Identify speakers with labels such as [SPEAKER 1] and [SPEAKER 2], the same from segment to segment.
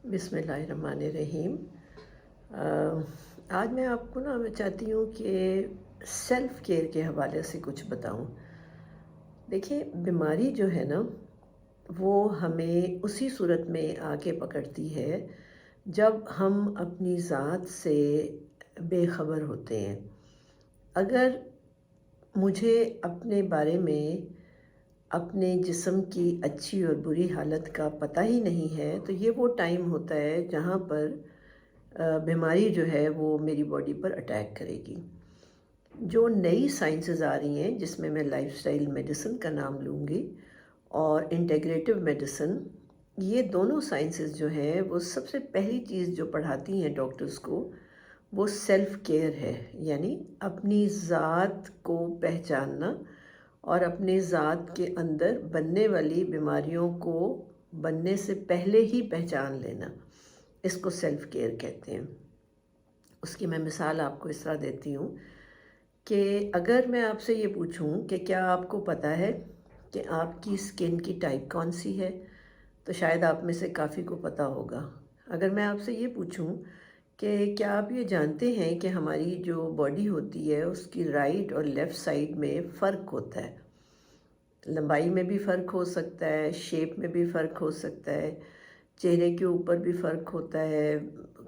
[SPEAKER 1] بسم اللہ الرحمن الرحیم۔ آج میں چاہتی ہوں کہ سیلف کیئر کے حوالے سے کچھ بتاؤں۔ دیکھیں، بیماری جو ہے نا وہ ہمیں اسی صورت میں آ کے پکڑتی ہے جب ہم اپنی ذات سے بے خبر ہوتے ہیں۔ اگر مجھے اپنے بارے میں اپنے جسم کی اچھی اور بری حالت کا پتہ ہی نہیں ہے تو یہ وہ ٹائم ہوتا ہے جہاں پر بیماری جو ہے وہ میری باڈی پر اٹیک کرے گی۔ جو نئی سائنسز آ رہی ہیں جس میں لائف سٹائل میڈیسن کا نام لوں گی اور انٹیگریٹو میڈیسن، یہ دونوں سائنسز جو ہیں وہ سب سے پہلی چیز جو پڑھاتی ہیں ڈاکٹرز کو وہ سیلف کیئر ہے، یعنی اپنی ذات کو پہچاننا اور اپنے ذات کے اندر بننے والی بیماریوں کو بننے سے پہلے ہی پہچان لینا، اس کو سیلف کیئر کہتے ہیں۔ اس کی میں مثال آپ کو اس طرح دیتی ہوں کہ اگر میں آپ سے یہ پوچھوں کہ کیا آپ کو پتہ ہے کہ آپ کی سکن کی ٹائپ کون سی ہے، تو شاید آپ میں سے کافی کو پتہ ہوگا۔ اگر میں آپ سے یہ پوچھوں کہ کیا آپ یہ جانتے ہیں کہ ہماری جو باڈی ہوتی ہے اس کی رائٹ اور لیفٹ سائڈ میں فرق ہوتا ہے، لمبائی میں بھی فرق ہو سکتا ہے، شیپ میں بھی فرق ہو سکتا ہے، چہرے کے اوپر بھی فرق ہوتا ہے،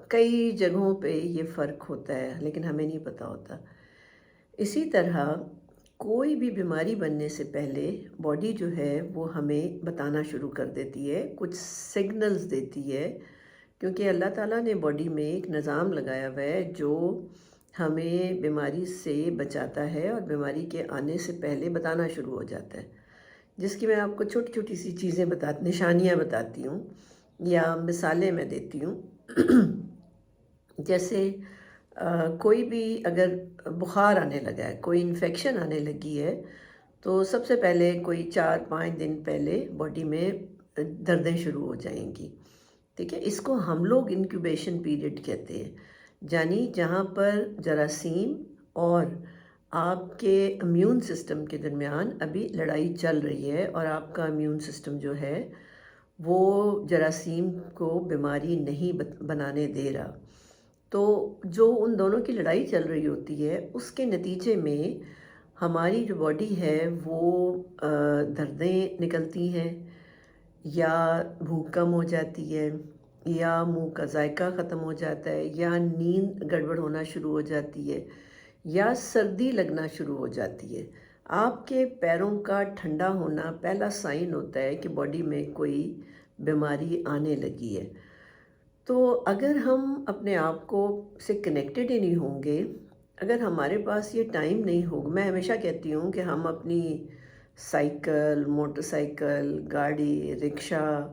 [SPEAKER 1] کئی جگہوں پہ یہ فرق ہوتا ہے لیکن ہمیں نہیں پتہ ہوتا۔ اسی طرح کوئی بھی بیماری بننے سے پہلے باڈی جو ہے وہ ہمیں بتانا شروع کر دیتی ہے، کچھ سگنلز دیتی ہے، کیونکہ اللہ تعالیٰ نے باڈی میں ایک نظام لگایا ہوا ہے جو ہمیں بیماری سے بچاتا ہے اور بیماری کے آنے سے پہلے بتانا شروع ہو جاتا ہے، جس کی میں آپ کو چھوٹی چھوٹی سی چیزیں نشانیاں بتاتی ہوں یا مثالیں میں دیتی ہوں۔ جیسے کوئی بھی اگر بخار آنے لگا ہے، کوئی انفیکشن آنے لگی ہے، تو سب سے پہلے کوئی 4-5 دن پہلے باڈی میں دردیں شروع ہو جائیں گی، ٹھیک ہے۔ اس کو ہم لوگ انکیوبیشن پیریڈ کہتے ہیں، یعنی جہاں پر جراثیم اور آپ کے امیون سسٹم کے درمیان ابھی لڑائی چل رہی ہے اور آپ کا امیون سسٹم جو ہے وہ جراثیم کو بیماری نہیں بنانے دے رہا، تو جو ان دونوں کی لڑائی چل رہی ہوتی ہے اس کے نتیجے میں ہماری جو باڈی ہے وہ دردیں نکلتی ہیں، یا بھوک کم ہو جاتی ہے، یا منہ کا ذائقہ ختم ہو جاتا ہے، یا نیند گڑبڑ ہونا شروع ہو جاتی ہے، یا سردی لگنا شروع ہو جاتی ہے۔ آپ کے پیروں کا ٹھنڈا ہونا پہلا سائن ہوتا ہے کہ باڈی میں کوئی بیماری آنے لگی ہے۔ تو اگر ہم اپنے آپ کو سے کنیکٹڈ ہی نہیں ہوں گے، اگر ہمارے پاس یہ ٹائم نہیں ہوگا، میں ہمیشہ کہتی ہوں کہ ہم اپنی سائیکل، موٹر سائیکل، گاڑی، رکشہ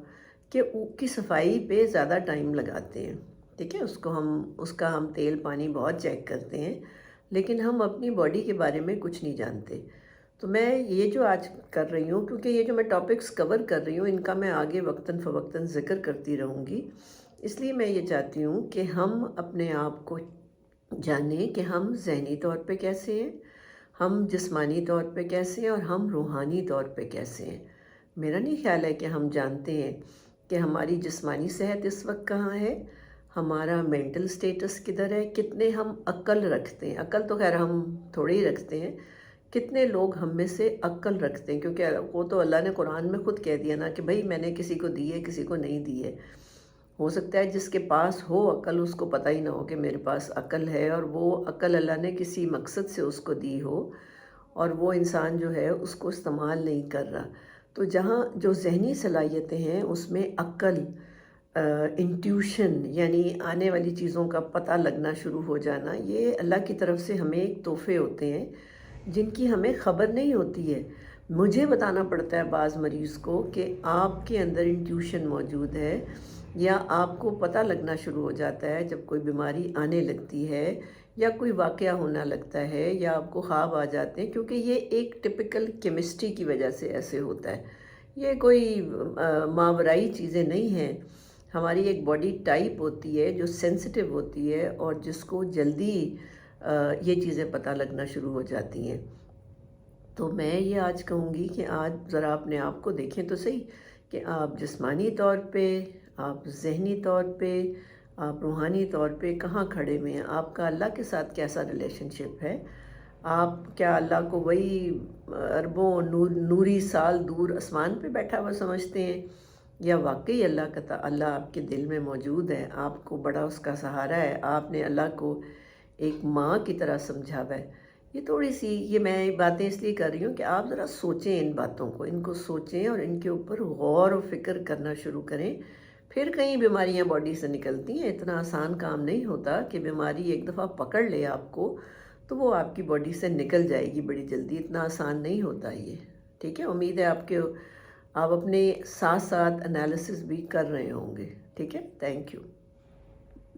[SPEAKER 1] کی صفائی پہ زیادہ ٹائم لگاتے ہیں، ٹھیک ہے، اس کا ہم تیل پانی بہت چیک کرتے ہیں، لیکن ہم اپنی باڈی کے بارے میں کچھ نہیں جانتے۔ تو میں یہ جو آج کر رہی ہوں، کیونکہ یہ جو میں ٹاپکس کور کر رہی ہوں ان کا میں آگے وقتاً فوقتاً ذکر کرتی رہوں گی، اس لیے میں یہ چاہتی ہوں کہ ہم اپنے آپ کو جانیں کہ ہم ذہنی طور پہ کیسے ہیں، ہم جسمانی طور پہ کیسے ہیں اور ہم روحانی طور پہ کیسے ہیں۔ میرا نہیں خیال ہے کہ ہم جانتے ہیں کہ ہماری جسمانی صحت اس وقت کہاں ہے، ہمارا مینٹل سٹیٹس کدھر ہے، کتنے ہم عقل رکھتے ہیں۔ عقل تو خیر ہم تھوڑے ہی رکھتے ہیں، کتنے لوگ ہم میں سے عقل رکھتے ہیں، کیونکہ وہ تو اللہ نے قرآن میں خود کہہ دیا نا کہ بھئی میں نے کسی کو دی ہے کسی کو نہیں دی ہے۔ ہو سکتا ہے جس کے پاس ہو عقل اس کو پتہ ہی نہ ہو کہ میرے پاس عقل ہے، اور وہ عقل اللہ نے کسی مقصد سے اس کو دی ہو اور وہ انسان جو ہے اس کو استعمال نہیں کر رہا۔ تو جہاں جو ذہنی صلاحیتیں ہیں اس میں عقل، انٹیوشن یعنی آنے والی چیزوں کا پتہ لگنا شروع ہو جانا، یہ اللہ کی طرف سے ہمیں ایک تحفے ہوتے ہیں جن کی ہمیں خبر نہیں ہوتی ہے۔ مجھے بتانا پڑتا ہے بعض مریض کو کہ آپ کے اندر انٹیوشن موجود ہے، یا آپ کو پتہ لگنا شروع ہو جاتا ہے جب کوئی بیماری آنے لگتی ہے یا کوئی واقعہ ہونا لگتا ہے یا آپ کو خواب آ جاتے ہیں، کیونکہ یہ ایک ٹپیکل کیمسٹری کی وجہ سے ایسے ہوتا ہے، یہ کوئی ماورائی چیزیں نہیں ہیں۔ ہماری ایک باڈی ٹائپ ہوتی ہے جو سینسٹیو ہوتی ہے اور جس کو جلدی یہ چیزیں پتہ لگنا شروع ہو جاتی ہیں۔ تو میں یہ آج کہوں گی کہ آج ذرا اپنے آپ کو دیکھیں تو صحیح کہ آپ جسمانی طور پہ آپ ذہنی طور پہ، آپ روحانی طور پہ کہاں کھڑے ہوئے ہیں، آپ کا اللہ کے ساتھ کیسا ریلیشن شپ ہے، آپ کیا اللہ کو وہی اربوں نوری سال دور آسمان پہ بیٹھا ہوا سمجھتے ہیں، یا واقعی اللہ آپ کے دل میں موجود ہے، آپ کو بڑا اس کا سہارا ہے، آپ نے اللہ کو ایک ماں کی طرح سمجھا ہوا ہے۔ یہ تھوڑی سی، یہ میں باتیں اس لیے کر رہی ہوں کہ آپ ذرا سوچیں ان باتوں کو، ان کو سوچیں اور ان کے اوپر غور و فکر کرنا شروع کریں۔ پھر کئی بیماریاں باڈی سے نکلتی ہیں، اتنا آسان کام نہیں ہوتا کہ بیماری ایک دفعہ پکڑ لے آپ کو تو وہ آپ کی باڈی سے نکل جائے گی بڑی جلدی، اتنا آسان نہیں ہوتا یہ۔ ٹھیک ہے، امید ہے آپ اپنے ساتھ ساتھ انالیسس بھی کر رہے ہوں گے۔ ٹھیک ہے، تھینک یو۔